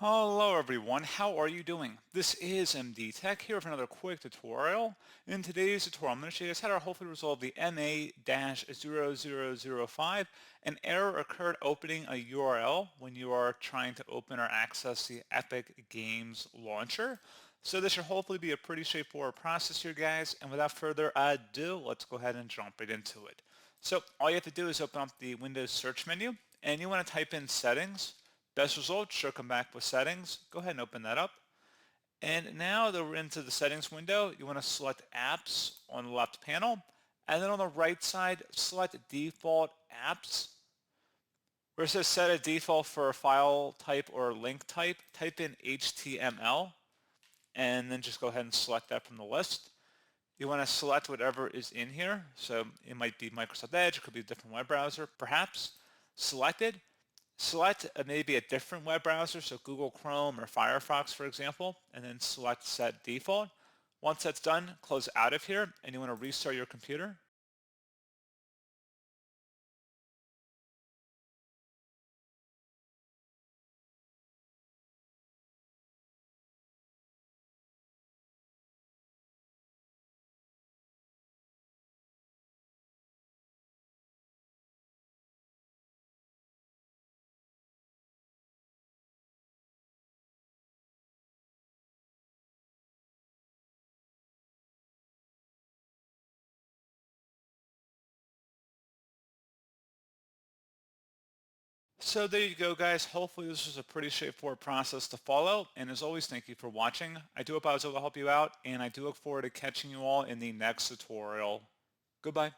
Hello everyone, how are you doing? This is MD Tech here with another quick tutorial. In today's tutorial, I'm going to show you guys how to hopefully resolve the MA-0005. An error occurred opening a URL when you are trying to open or access the Epic Games launcher. So this should hopefully be a pretty straightforward process here, guys. And without further ado, let's go ahead and jump right into it. So all you have to do is open up the Windows search menu and you want to type in settings. Best result should come back with settings. Go ahead and open that up. And now that we're into the settings window, you want to select apps on the left panel. And then on the right side, select default apps. Where it says set a default for a file type or link type, type in HTML and then just go ahead and select that from the list. You want to select whatever is in here. So it might be Microsoft Edge, it could be a different web browser, perhaps. Select it. Select maybe a different web browser, so Google Chrome or Firefox, for example, and then select Set Default. Once that's done, close out of here, and you want to restart your computer. So there you go, guys. Hopefully this was a pretty straightforward process to follow. And as always, thank you for watching. I do hope I was able to help you out, and I do look forward to catching you all in the next tutorial. Goodbye.